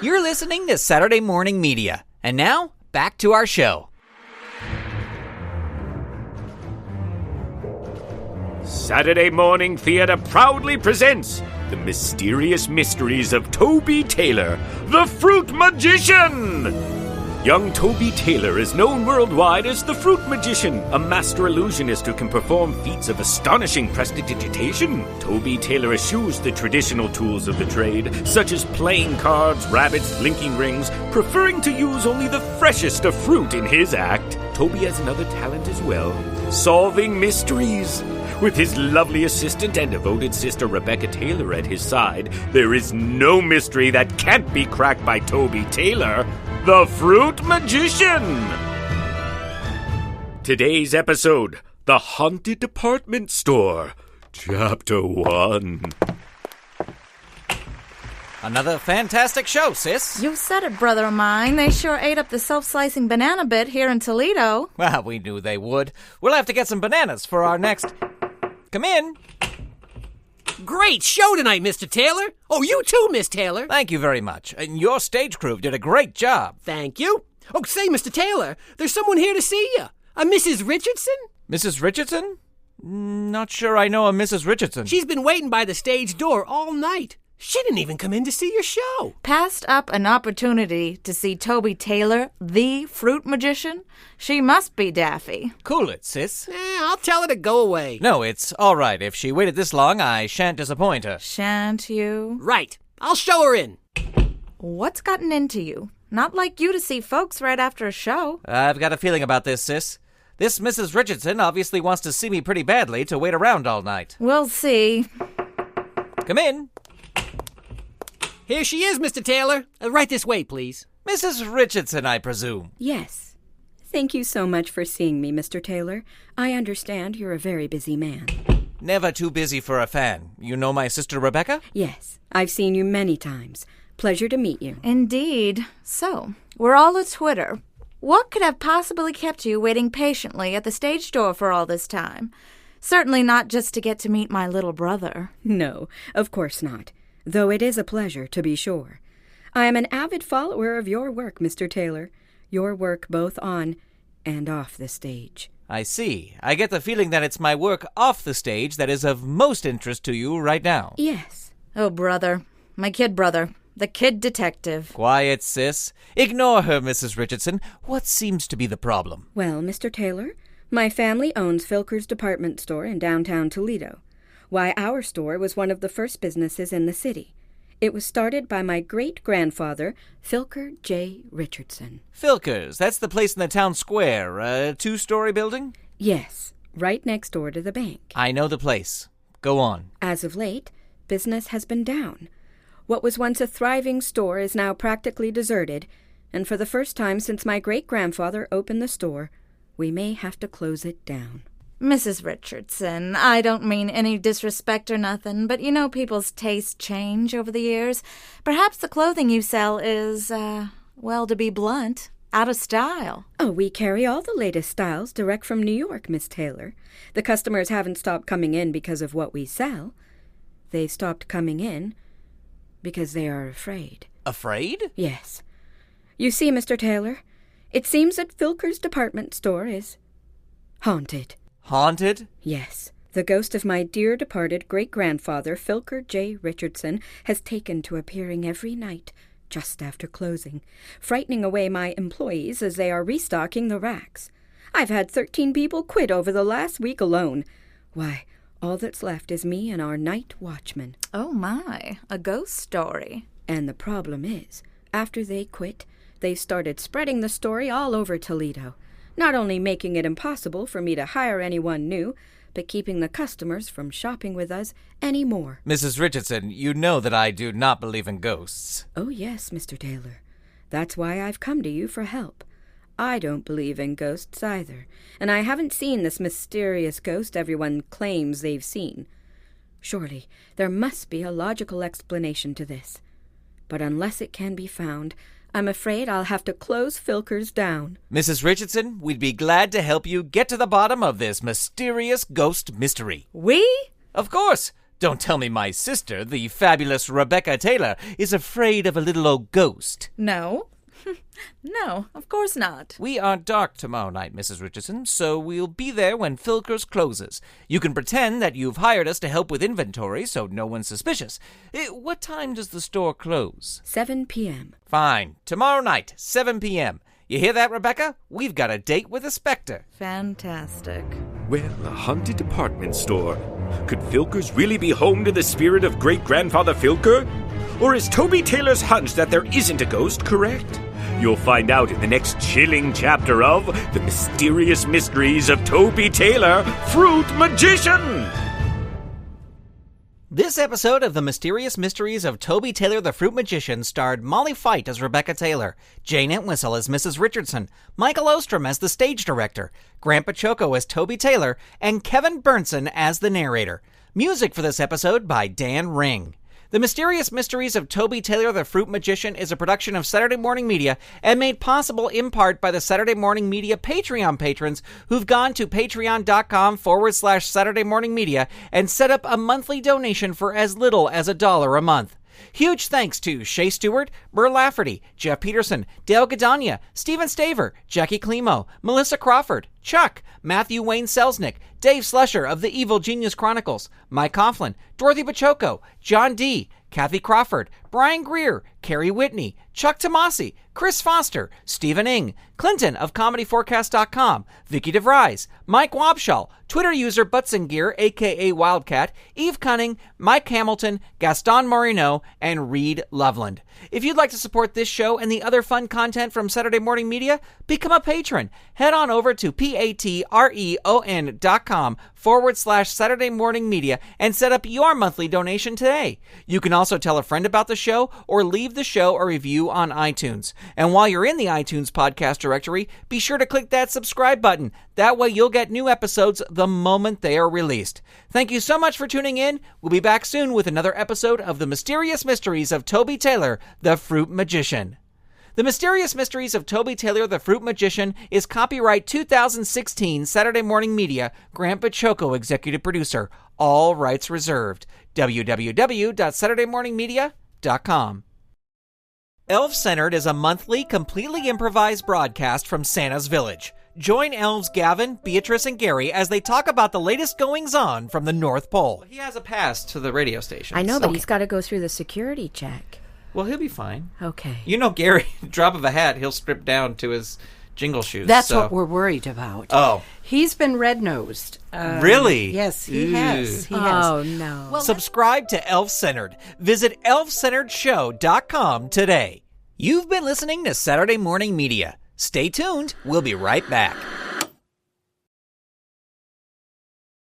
You're listening to Saturday Morning Media. And now, back to our show. Saturday Morning Theatre proudly presents The Mysterious Mysteries of Toby Taylor, the Fruit Magician! Young Toby Taylor is known worldwide as the Fruit Magician, a master illusionist who can perform feats of astonishing prestidigitation. Toby Taylor eschews the traditional tools of the trade, such as playing cards, rabbits, linking rings, preferring to use only the freshest of fruit in his act. Toby has another talent as well, solving mysteries. With his lovely assistant and devoted sister Rebecca Taylor at his side, there is no mystery that can't be cracked by Toby Taylor, the Fruit Magician! Today's episode, The Haunted Department Store, Chapter 1. Another fantastic show, sis. You said it, brother of mine. They sure ate up the self-slicing banana bit here in Toledo. Well, we knew they would. We'll have to get some bananas for our next... Come in. Great show tonight, Mr. Taylor. Oh, you too, Miss Taylor. Thank you very much. And your stage crew did a great job. Thank you. Oh, say, Mr. Taylor, there's someone here to see you. A Mrs. Richardson? Mrs. Richardson? Not sure I know a Mrs. Richardson. She's been waiting by the stage door all night. She didn't even come in to see your show. Passed up an opportunity to see Toby Taylor, the Fruit Magician? She must be daffy. Cool it, sis. I'll tell her to go away. No, it's all right. If she waited this long, I shan't disappoint her. Shan't you? Right. I'll show her in. What's gotten into you? Not like you to see folks right after a show. I've got a feeling about this, sis. This Mrs. Richardson obviously wants to see me pretty badly to wait around all night. We'll see. Come in. Here she is, Mr. Taylor. Right this way, please. Mrs. Richardson, I presume. Yes. Thank you so much for seeing me, Mr. Taylor. I understand you're a very busy man. Never too busy for a fan. You know my sister Rebecca? Yes, I've seen you many times. Pleasure to meet you. Indeed. So, we're all a Twitter. What could have possibly kept you waiting patiently at the stage door for all this time? Certainly not just to get to meet my little brother. No, of course not. Though it is a pleasure, to be sure. I am an avid follower of your work, Mr. Taylor. Your work both on and off the stage. I see. I get the feeling that it's my work off the stage that is of most interest to you right now. Yes. Oh, brother. My kid brother. The kid detective. Quiet, sis. Ignore her, Mrs. Richardson. What seems to be the problem? Well, Mr. Taylor, my family owns Filker's department store in downtown Toledo. Why, our store was one of the first businesses in the city. It was started by my great-grandfather, Filker J. Richardson. Filker's, that's the place in the town square, a two-story building? Yes, right next door to the bank. I know the place. Go on. As of late, business has been down. What was once a thriving store is now practically deserted, and for the first time since my great-grandfather opened the store, we may have to close it down. Mrs. Richardson, I don't mean any disrespect or nothing, but you know people's tastes change over the years. Perhaps the clothing you sell is, well, to be blunt, out of style. Oh, we carry all the latest styles direct from New York, Miss Taylor. The customers haven't stopped coming in because of what we sell. They've stopped coming in because they are afraid. Afraid? Yes. You see, Mr. Taylor, it seems that Filker's department store is haunted. Haunted? Yes. The ghost of my dear departed great-grandfather, Filker J. Richardson, has taken to appearing every night, just after closing, frightening away my employees as they are restocking the racks. I've had 13 people quit over the last week alone. Why, all that's left is me and our night watchman. Oh my, a ghost story. And the problem is, after they quit, they started spreading the story all over Toledo. Not only making it impossible for me to hire anyone new, but keeping the customers from shopping with us any more. Mrs. Richardson, you know that I do not believe in ghosts. Oh, yes, Mr. Taylor. That's why I've come to you for help. I don't believe in ghosts either, and I haven't seen this mysterious ghost everyone claims they've seen. Surely, there must be a logical explanation to this. But unless it can be found, I'm afraid I'll have to close Filker's down. Mrs. Richardson, we'd be glad to help you get to the bottom of this mysterious ghost mystery. We? Of course. Don't tell me my sister, the fabulous Rebecca Taylor, is afraid of a little old ghost. No. No, of course not. We are dark tomorrow night, Mrs. Richardson, so we'll be there when Filker's closes. You can pretend that you've hired us to help with inventory so no one's suspicious. What time does the store close? 7 p.m. Fine. Tomorrow night, 7 p.m. You hear that, Rebecca? We've got a date with a specter. Fantastic. Well, a haunted department store. Could Filker's really be home to the spirit of great-grandfather Filker? Or is Toby Taylor's hunch that there isn't a ghost correct? You'll find out in the next chilling chapter of The Mysterious Mysteries of Toby Taylor, Fruit Magician! This episode of The Mysterious Mysteries of Toby Taylor the Fruit Magician starred Molly Fite as Rebecca Taylor, Jayne Entwistle as Mrs. Richardson, Michael Oosterom as the stage director, Grant Baciocco as Toby Taylor, and Kevin Berntson as the narrator. Music for this episode by Dan Ring. The Mysterious Mysteries of Toby Taylor the Fruit Magician is a production of Saturday Morning Media and made possible in part by the Saturday Morning Media Patreon patrons who've gone to patreon.com/Saturday Morning Media and set up a monthly donation for as little as $1 a month. Huge thanks to Shay Stewart, Burr Lafferty, Jeff Peterson, Dale Gadania, Stephen Staver, Jackie Climo, Melissa Crawford, Chuck, Matthew Wayne Selznick, Dave Slusher of the Evil Genius Chronicles, Mike Coughlin, Dorothy Baciocco, John D., Kathy Crawford, Brian Greer, Carrie Whitney, Chuck Tomasi, Chris Foster, Stephen Ing, Clinton of ComedyForecast.com, Vicky DeVries, Mike Wabshall, Twitter user Butzengear, a.k.a. Wildcat, Eve Cunning, Mike Hamilton, Gaston Moreno, and Reed Loveland. If you'd like to support this show and the other fun content from Saturday Morning Media, become a patron. Head on over to patreon.com/Saturday Morning Media and set up your monthly donation today. You can also tell a friend about the show or leave the show a review on iTunes. And while you're in the iTunes podcast directory, be sure to click that subscribe button. That way you'll get new episodes the moment they are released. Thank you so much for tuning in. We'll be back soon with another episode of The Mysterious Mysteries of Toby Taylor, the Fruit Magician. The Mysterious Mysteries of Toby Taylor the Fruit Magician is copyright 2016 Saturday Morning Media, Grant Baciocco executive producer. All rights reserved. www.saturdaymorningmedia.com. Elf-Centered is a monthly, completely improvised broadcast from Santa's Village. Join elves Gavin, Beatrice, and Gary as they talk about the latest goings-on from the North Pole. He has a pass to the radio station. I know, but he's got to go through the security check. Well, he'll be fine. Okay. You know Gary, drop of a hat, he'll strip down to his jingle shoes. That's what we're worried about. Oh. He's been red-nosed. Really? Yes, he has. He has. Oh, no. Well, subscribe to Elf-Centered. Visit elfcenteredshow.com today. You've been listening to Saturday Morning Media. Stay tuned. We'll be right back.